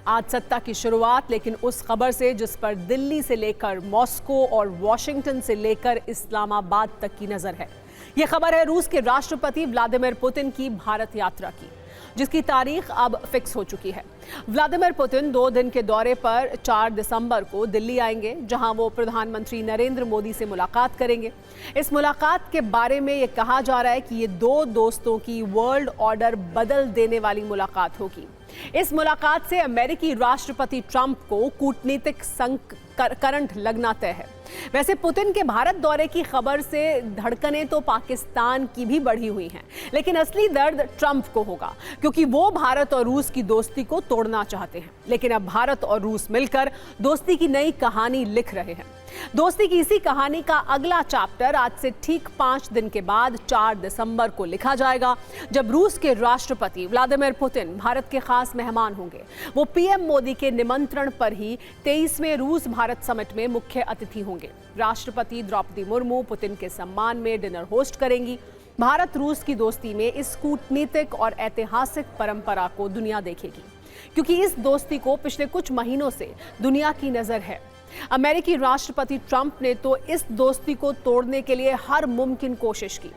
आज सत्ता की शुरुआत लेकिन उस खबर से जिस पर दिल्ली से लेकर मॉस्को और वॉशिंगटन से लेकर इस्लामाबाद तक की नजर है। यह खबर है रूस के राष्ट्रपति व्लादिमीर पुतिन की भारत यात्रा की, जिसकी तारीख अब फिक्स हो चुकी है। व्लादिमीर पुतिन 2 दिन के दौरे पर 4 दिसंबर को दिल्ली आएंगे, जहां वो प्रधानमंत्री नरेंद्र मोदी से मुलाकात करेंगे। इस मुलाकात के बारे में ये कहा जा रहा है कि ये 2 दोस्तों की वर्ल्ड ऑर्डर बदल देने वाली मुलाकात होगी। इस मुलाकात से अमेरिकी राष्ट्रपति ट्रंप को कूटनीतिक करंट लगना तय है। वैसे पुतिन के भारत दौरे की खबर से धड़कनें तो पाकिस्तान की भी बढ़ी हुई हैं, लेकिन असली दर्द ट्रंप को होगा, क्योंकि वो भारत और रूस की दोस्ती को तोड़ना चाहते हैं। लेकिन अब भारत और रूस मिलकर दोस्ती की नई कहानी लिख रहे हैं। दोस्ती की इसी कहानी का अगला चैप्टर आज से ठीक 5 दिन के बाद 4 दिसंबर को लिखा जाएगा, जब रूस के राष्ट्रपति व्लादिमीर पुतिन भारत के खास मेहमान होंगे। वो पीएम मोदी के निमंत्रण पर ही 23वें रूस भारत समिट में मुख्य अतिथि होंगे। राष्ट्रपति द्रौपदी मुर्मू पुतिन के सम्मान में डिनर होस्ट करेंगी। भारत रूस की दोस्ती में इस कूटनीतिक और ऐतिहासिक परंपरा को दुनिया देखेगी, क्योंकि इस दोस्ती को पिछले कुछ महीनों से दुनिया की नजर है। अमेरिकी राष्ट्रपति ट्रंप ने तो इस दोस्ती को तोड़ने के लिए हर मुमकिन कोशिश की।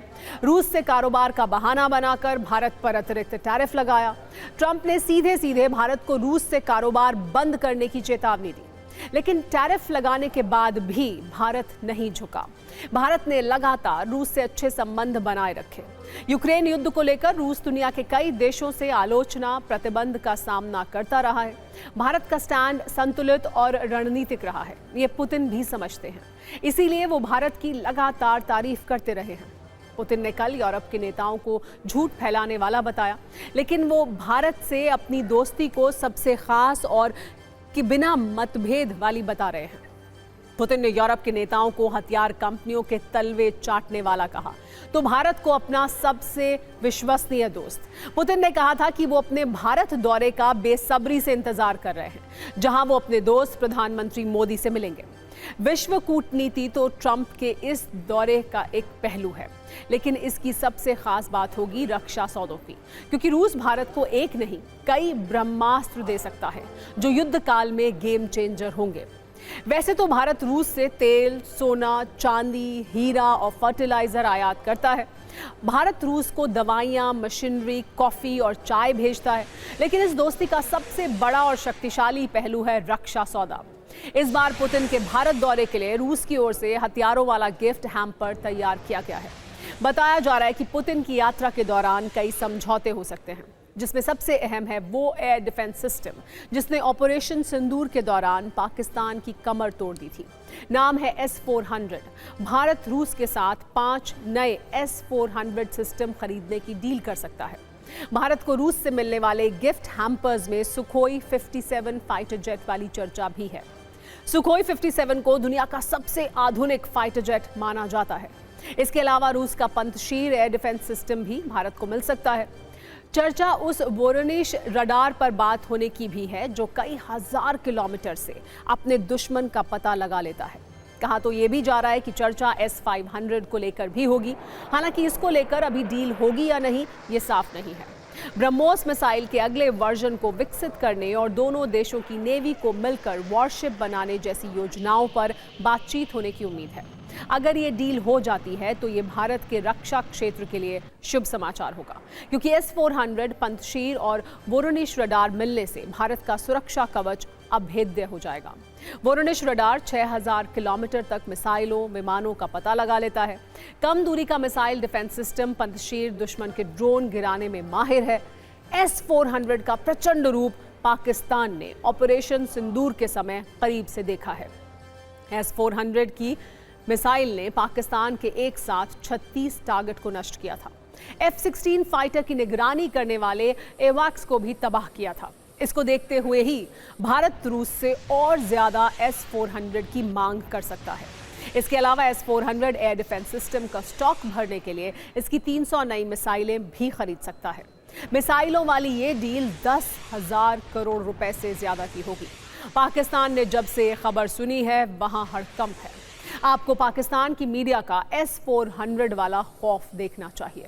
रूस से कारोबार का बहाना बनाकर भारत पर अतिरिक्त टैरिफ लगाया। ट्रंप ने सीधे सीधे भारत को रूस से कारोबार बंद करने की चेतावनी दी, लेकिन टैरिफ लगाने के बाद भी भारत नहीं झुका। भारत ने लगातार रूस से अच्छे संबंध बनाए रखे। यूक्रेन युद्ध को लेकर रूस दुनिया के कई देशों से आलोचना, प्रतिबंध का सामना करता रहा है। भारत का स्टैंड संतुलित और रणनीतिक रहा है, ये पुतिन भी समझते हैं। इसीलिए वो भारत की लगातार तारीफ करते रहे हैं। पुतिन ने कल यूरोप के नेताओं को झूठ फैलाने वाला बताया, लेकिन वो भारत से अपनी दोस्ती को सबसे खास और कि बिना मतभेद वाली बता रहे हैं। पुतिन ने यूरोप के नेताओं को हथियार कंपनियों के तलवे चाटने वाला कहा, तो भारत को अपना सबसे विश्वसनीय दोस्त। पुतिन ने कहा था कि वो अपने भारत दौरे का बेसब्री से इंतजार कर रहे हैं, जहां वो अपने दोस्त प्रधानमंत्री मोदी से मिलेंगे। विश्व कूटनीति तो ट्रंप के इस दौरे का एक पहलू है, लेकिन इसकी सबसे खास बात होगी रक्षा सौदों की, क्योंकि रूस भारत को एक नहीं कई ब्रह्मास्त्र दे सकता है, जो युद्ध काल में गेम चेंजर होंगे। वैसे तो भारत रूस से तेल, सोना, चांदी, हीरा और फर्टिलाइजर आयात करता है। भारत रूस को दवाइयां, मशीनरी, कॉफी और चाय भेजता है, लेकिन इस दोस्ती का सबसे बड़ा और शक्तिशाली पहलू है रक्षा सौदा। इस बार पुतिन के भारत दौरे के लिए रूस की ओर से हथियारों वाला गिफ्ट हैम्पर तैयार किया गया है। बताया जा रहा है कि पुतिन की यात्रा के दौरान कई समझौते हो सकते हैं, जिसमें सबसे अहम है वो एयर डिफेंस सिस्टम, जिसने ऑपरेशन सिंदूर के दौरान पाकिस्तान की कमर तोड़ दी थी। नाम है S-400। भारत रूस के साथ 5 नए S-400 सिस्टम खरीदने की डील कर सकता है। भारत को रूस से मिलने वाले गिफ्ट हैम्पर्स में सुखोई 57 फाइटर जेट वाली चर्चा भी है। सुखोई 57 को दुनिया का सबसे आधुनिक फाइटर जेट माना जाता है। इसके अलावा रूस का पंतशीर एयर डिफेंस सिस्टम भी भारत को मिल सकता है। चर्चा उस वोरोनिश रडार पर बात होने की भी है, जो कई हजार किलोमीटर से अपने दुश्मन का पता लगा लेता है। कहा तो ये भी जा रहा है कि चर्चा S-500 को लेकर भी होगी। हालांकि इसको लेकर अभी डील होगी या नहीं, ये साफ नहीं है। ब्रह्मोस मिसाइल के अगले वर्जन को विकसित करने और दोनों देशों की नेवी को मिलकर वॉरशिप बनाने जैसी योजनाओं पर बातचीत होने की उम्मीद है। अगर ये डील हो जाती है तो ये भारत के रक्षा क्षेत्र के लिए शुभ समाचार होगा, क्योंकि S-400 पंतशीर और वोरोनिश रडार मिलने से भारत का सुरक्षा कवच अभेद्य हो जाएगा। वोरोनिश रडार 6000 किलोमीटर तक मिसाइलों, विमानों का पता लगा लेता है। कम दूरी का मिसाइल डिफेंस सिस्टम पंतशीर दुश्मन के ड्रोन गिराने में माहिर है। S-400 का प्रचंड रूप पाकिस्तान ने ऑपरेशन सिंदूर के समय करीब से देखा है। S-400 की मिसाइल ने पाकिस्तान के एक साथ 36 टारगेट को नष्ट किया था। F-16 फाइटर की निगरानी करने वाले एवाक्स को भी तबाह किया था। इसको देखते हुए ही भारत रूस से और ज्यादा S-400 की मांग कर सकता है। इसके अलावा S-400 एयर डिफेंस सिस्टम का स्टॉक भरने के लिए इसकी 300 नई मिसाइलें भी खरीद सकता है। मिसाइलों वाली ये डील 10,000 करोड़ रुपए से ज्यादा की होगी। पाकिस्तान ने जब से खबर सुनी है, वहां हड़कंप है। आपको पाकिस्तान की मीडिया का S-400 वाला खौफ देखना चाहिए।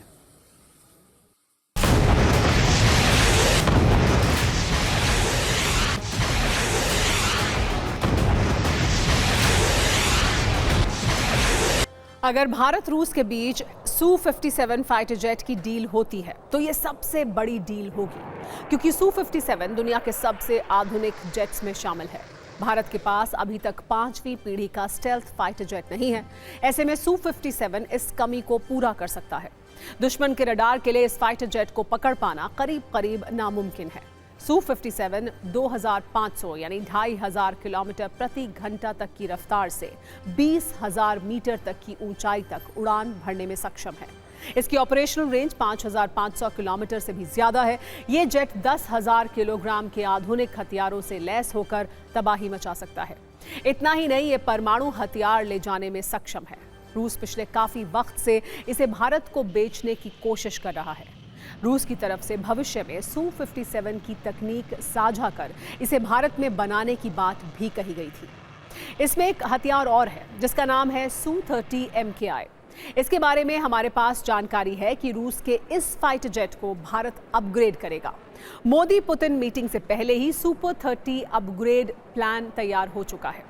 अगर भारत रूस के बीच Su-57 फाइटर जेट की डील होती है तो ये सबसे बड़ी डील होगी, क्योंकि Su-57 दुनिया के सबसे आधुनिक जेट्स में शामिल है। भारत के पास अभी तक 5वीं पीढ़ी का स्टेल्थ फाइटर जेट नहीं है। ऐसे में Su-57 इस कमी को पूरा कर सकता है। दुश्मन के रडार के लिए इस फाइटर जेट को पकड़ पाना करीब करीब नामुमकिन है। Su-57 2500 यानी 2500 किलोमीटर प्रति घंटा तक की रफ्तार से 20,000 मीटर तक की ऊंचाई तक उड़ान भरने में सक्षम है। इसकी ऑपरेशनल रेंज 5500 किलोमीटर से भी ज्यादा है। ये जेट 10,000 किलोग्राम के आधुनिक हथियारों से लैस होकर तबाही मचा सकता है। इतना ही नहीं, ये परमाणु हथियार ले जाने में सक्षम है। रूस पिछले काफी वक्त से इसे भारत को बेचने की कोशिश कर रहा है। रूस की तरफ से भविष्य में Su-57 की तकनीक साझा कर इसे भारत में बनाने की बात भी कही गई थी। इसमें एक हथियार और है जिसका नाम है Su-30 MKI। इसके बारे में हमारे पास जानकारी है कि रूस के इस फाइटर जेट को भारत अपग्रेड करेगा। मोदी पुतिन मीटिंग से पहले ही सुपर 30 अपग्रेड प्लान तैयार हो चुका है।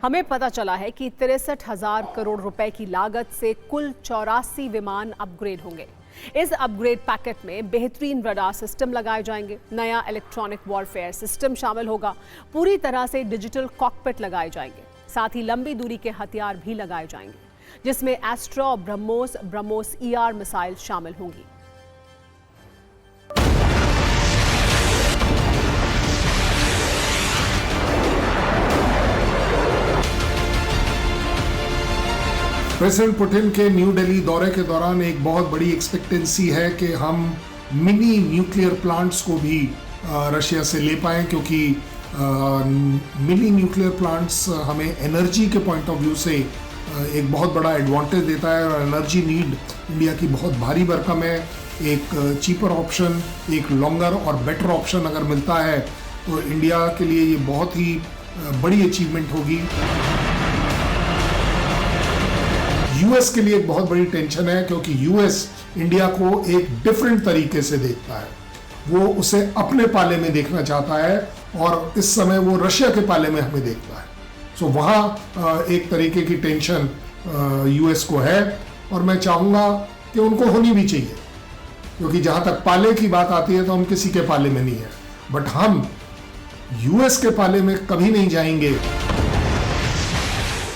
हमें पता चला है कि 63,000 करोड़ रुपए की लागत से कुल 84 विमान अपग्रेड होंगे। इस अपग्रेड पैकेट में बेहतरीन रडार सिस्टम लगाए जाएंगे, नया इलेक्ट्रॉनिक वॉरफेयर सिस्टम शामिल होगा, पूरी तरह से डिजिटल कॉकपिट लगाए जाएंगे, साथ ही लंबी दूरी के हथियार भी लगाए जाएंगे, जिसमें एस्ट्रा और ब्रह्मोस ER मिसाइल शामिल होंगी। प्रेसिडेंट पुतिन के न्यू दिल्ली दौरे के दौरान एक बहुत बड़ी एक्सपेक्टेंसी है कि हम मिनी न्यूक्लियर प्लांट्स को भी रशिया से ले पाएं, क्योंकि मिनी न्यूक्लियर प्लांट्स हमें एनर्जी के पॉइंट ऑफ व्यू से एक बहुत बड़ा एडवांटेज देता है और एनर्जी नीड इंडिया की बहुत भारी भरकम है। एक चीपर ऑप्शन, एक लॉन्गर और बेटर ऑप्शन अगर मिलता है तो इंडिया के लिए ये बहुत ही बड़ी अचीवमेंट होगी। यूएस के लिए एक बहुत बड़ी टेंशन है, क्योंकि यूएस इंडिया को एक डिफरेंट तरीके से देखता है। वो उसे अपने पाले में देखना चाहता है और इस समय वो रशिया के पाले में हमें देखता है। सो वहाँ एक तरीके की टेंशन यूएस को है और मैं चाहूँगा कि उनको होनी भी चाहिए, क्योंकि जहाँ तक पाले की बात आती है तो हम किसी के पाले में नहीं है, बट हम यूएस के पाले में कभी नहीं जाएंगे।